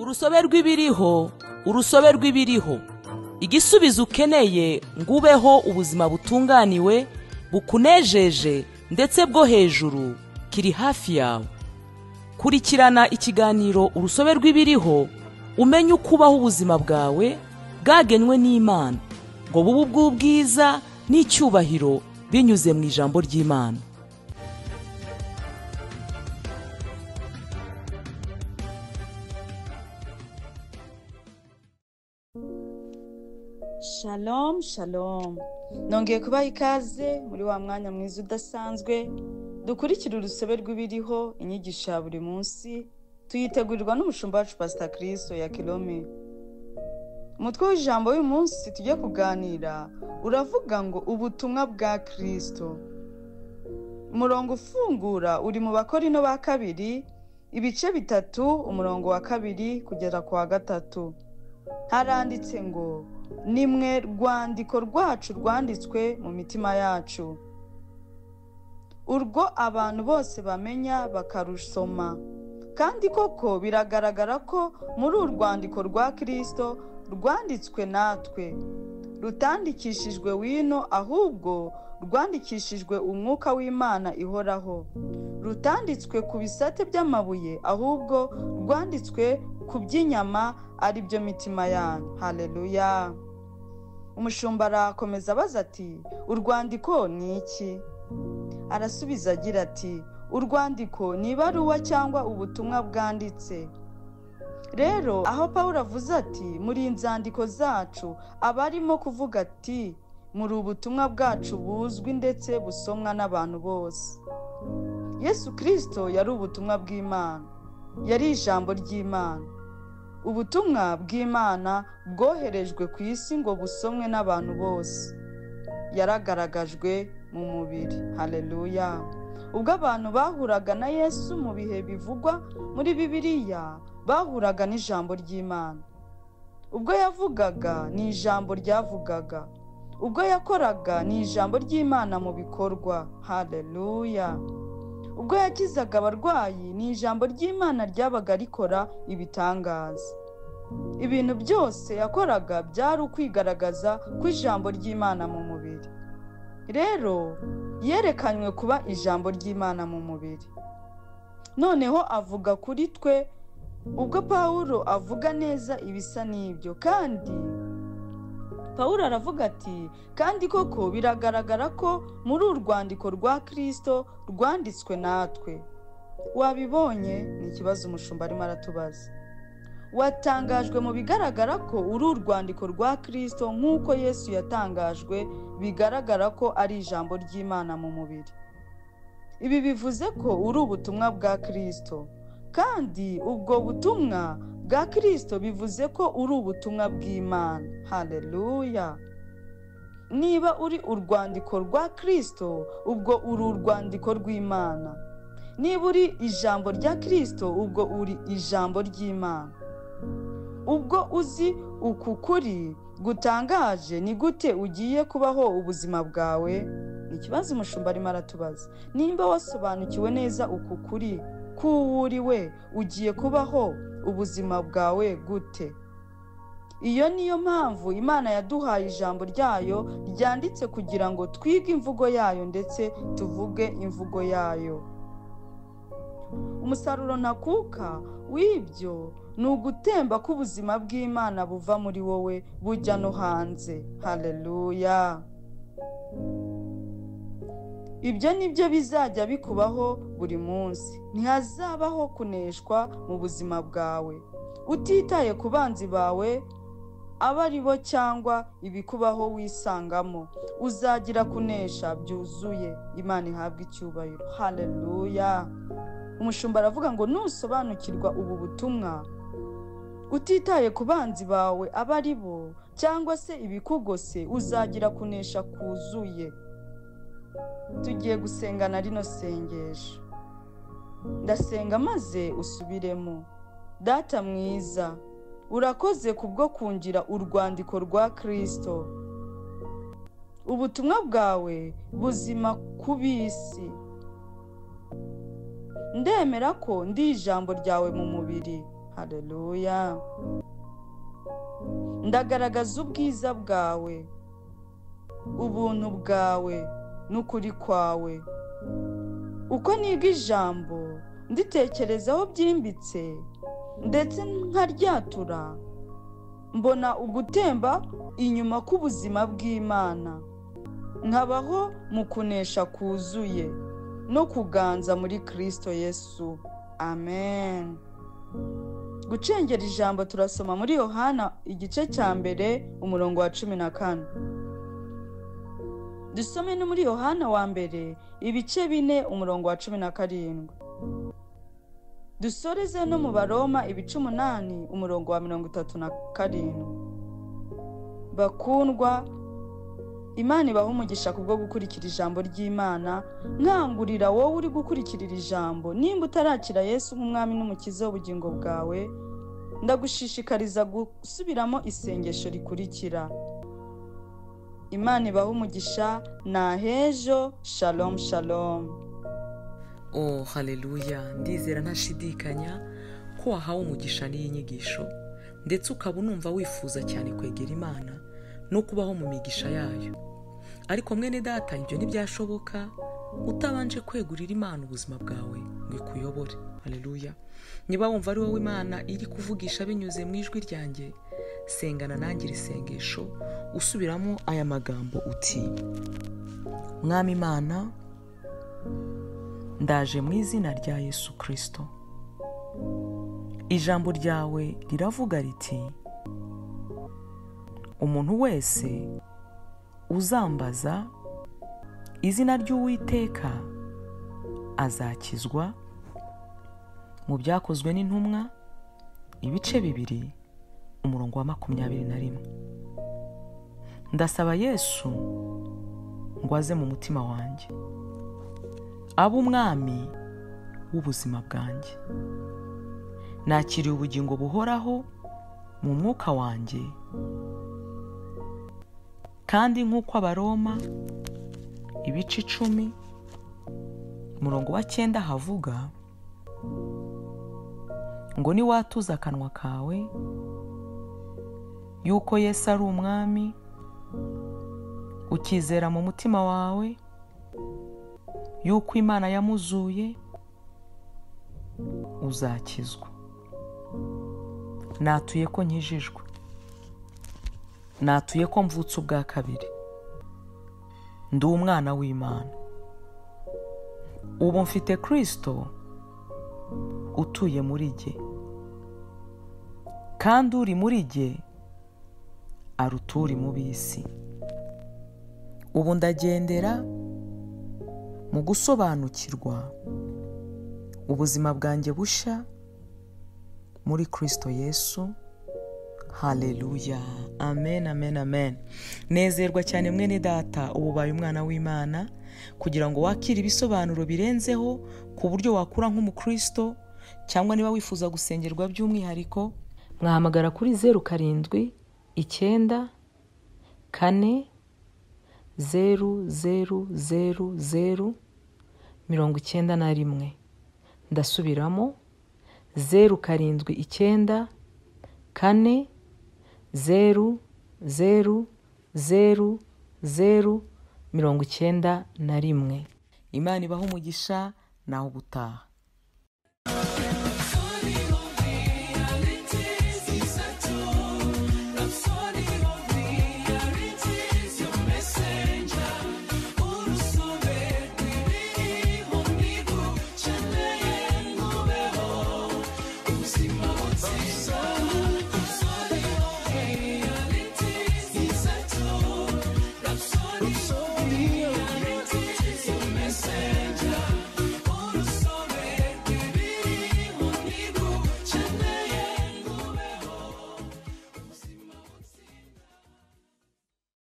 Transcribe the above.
urusobe rw'ibiriho, urusobe rw'ibiriho. Igisubizo ukeneye ngo ubeho ubuzima butunganiwe, bukunejeje ndetse bwo hejuru kiri hafi yawe. Kurikirana ikiganiro urusobe rw'ibiriho, umenye uko ubaho ubuzima bwawe bwagenwe n'Imana ngo bube ubw'ubwiza n'icyubahiro binyuze mu ijambo ry'Imana. Shalom, shalom. Nongeye kubaha ikaze muri wa mwanya mwiza udasanzwe. Dukurikira urusobe rw'ibiriho, inyigisho ya buri munsi. Tuyitegurirwa n'umushumba wacu Pastor Kristo ya Kilome. Umutwe w'ijambo w'uyu munsi tugiye kuganira uravuga ngo ubutumwa bwa Kristo. Umurongo ufungura uri mu Bakorino ba kabiri, ibice 3, umurongo wa 2 kugera ku wa 3. Haranditse ngo nimwe rwandiko rwacu rwanditswe mu mitima yacu, urwo abantu bose bamenya bakarusoma. Kandi koko biragaragara ko muri uru rwandiko rwa Kristo rwanditswe natwe, rutandikishijwe wino, ahubwo rwandikishijwe umwuka w'Imana ihoraho. Rutanditswe ku bisate by'amabuye, ahubwo rwanditswe ku by'inyama, ari byo mitima yanyu. Haleluya. Umushumba arakomeza abaza ati, urwandiko ni iki? Arasubiza agira ati, urwandiko ni ibaruwa cyangwa ubutumwa bwanditse. Rero aho Pawulo avuze ati muri inzandiko zacu, aba arimo kuvuga ati muri ubutumwa bwacu buzwi ndetse busomwa n'abantu bose. Yesu Kristo yari ubutumwa bw'Imana, yari ijambo ry'Imana. Ubutumwa bw'Imana bwoherejwe ku isi ngo busomwe n'abantu bose. Yaragaragajwe mu mubiri. Haleluya. Ubwo abantu bahuraga na Yesu mu bihe bivugwa muri Bibiliya, bahuraga n'ijambo ry'Imana. Ubwo yavugaga ni ijambo ryavugaga. Ubwo yakoraga ni ijambo ry'Imana mu bikorwa. Haleluya. Ubwo yakizaga abarwayi ni ijambo ry'Imana ryabaga rikora ibitangaza. Ibintu byose yakoraga byari ukwigaragaza kw'ijambo ry'Imana mu mubiri. Rero yerekanywe kuba ijambo ry'Imana mu mubiri. Noneho avuga kuri twe, ubwo Pawulo avuga neza ibisa n'ibyo. Kandi Pawulo aravuga ati, kandi koko biragaragara ko muri uru rwandiko rwa Kristo rwanditswe natwe. Wabibonye? Ni ikibazo umushumba arimo aratubaza. Watangajwe mu bigaragara ko uru rwandiko rwa Kristo nk'uko Yesu yatangajwe, bigaragara ko ari ijambo ry'Imana mu mubiri. Ibi bivuze ko uri ubutumwa bwa Kristo, kandi ubwo butumwa bwa Kristo bivuze ko uri ubutumwa bw'Imana. Haleluya. Niba uri urwandiko rwa Kristo, ubwo uri urwandiko rw'Imana. Niba uri ijambo rya Kristo, ubwo uri ijambo ry'Imana. Ubwo uzi uku kuri gutangaje, ni gute ugiye kubaho ubuzima bwawe? Ni ikibazo umushumba arimo aratubaza. Nimba wasobanukiwe neza uku kuri k'uwuriwe, ugiye kubaho ubuzima bwawe gute? Iyo niyo mpamvu Imana yaduhaye ijambo ryayo ryanditse kugira ngo twige imvugo yayo ndetse tuvuge imvugo yayo. Umusaruro ntakuka w'ibyo ni ugutemba k'ubuzima bw'Imana buva muri wowe bujya no hanze. Haleluya. Ibyo nibyo bizajya bikubaho buri munsi. Ntihazabaho kuneshwa mu buzima bwawe, utitaye ku banzi bawe aba ari bo cyangwa ibikubaho wisangamo. Uzagira kunesha byuzuye. Imana ihabwe icyubahiro. Haleluya. Umushumba aravuga ngo nusobanukirwa ubu butumwa, utitaye ku banzi bawe aba ari bo cyangwa se ibikugose, uzagira kunesha kuzuye. Tugiye gusengana rino sengesho. Ndasenga maze usubiremo. Data mwiza, urakoze kubwo kungira urwandiko rwa Kristo, ubutumwa bwawe buzima ku bisi. Ndemera ko ndi ijambo ryawe mu mubiri. haleluya. Ndagaragaza ubwiza bwawe, ubuntu bwawe n'ukuri kwawe. Uko niga ijambo nditekerezaho byimbitse ndetse nkaryatura, mbona ugutemba inyuma k'ubuzima bw'Imana, nkabaho mu kunesha kuzuye no kuganza muri Kristo Yesu. Amen. Gucengera ijambo turasoma muri Yohana igice cya mbere umurongo wa 14. Dusome no muri Yohana wa mbere ibice 4 umurongo wa 17. Dusoreze no mu Baroma ibice 8 umurongo wa 37. Bakundwa, Imana ibaha umugisha kubwo gukurikira ijambo ry'Imana. Nkangurira wowe uri gukurikirira ijambo, nimba utarakira Yesu nk'umwami n'umukiza w'ubugingo bwawe, ndagushishikariza gusubiramo isengesho rikurikira. Imana ibaha umugisha. Na hejo. Shalom shalom. Oh haleluya, ndizera ntashidikanya ko wahawe umugisha n'iyi nyigisho, ndetse ukaba unumva wifuza cyane kwegera Imana no kubaho mu migisha yayo. Ariko mwene data, ibyo ntibyashoboka utabanje kwegurira Imana ubuzima bwawe ngo ikuyobore. Haleluya. Niba wumva ari wowe Imana iri kuvugisha binyuze mu ijwi ryanjye, sengana nanjye iri sengesho usubiramo aya magambo uti: Mwami Imana, ndaje mu izina rya Yesu Kristo. Ijambo ryawe riravuga riti, umuntu wese uzambaza izina ry'Uwiteka azakizwa. Mu Byakozwe n'Intumwa ibice 2 umurongo wa 21. Ndasaba Yesu ngo aze mu mutima wanjye, abe umwami w'ubuzima bwanjye. Nakiriye ubugingo buhoraho mu mwuka wanjye, kandi nk'uko Abaroma ibice 10 umurongo wa 9 havuga ngo niwatuza akanwa kawe yuko Yesu ari umwami, ukizera mu mutima wawe yuko Imana yamuzuye, uzakizwa. Natuye ko nkijijwe, natuye ko mvutse ubwa kabiri, ndi umwana w'Imana. Ubu mfite Kristo utuye muri jye, kandi uri muri jye aruta uri mu b'isi. Ubu ndagendera mu gusobanukirwa ubuzima bwanjye busha muri Kristo Yesu. Haleluya. Amen, amen, amen. Nezerwa cyane mwene data, ubu baye umwana w'Imana, kugira ngo wakire ibisobanuro birenzeho ku buryo wakura nk'umukristo, cyangwa niba wifuza gusengerwa by'umwihariko, mwahamagara kuri 07 9 4 000 91. Ndasubiramo 07 9 4 000 91. Imana ibaha umugisha, naho ubutaha.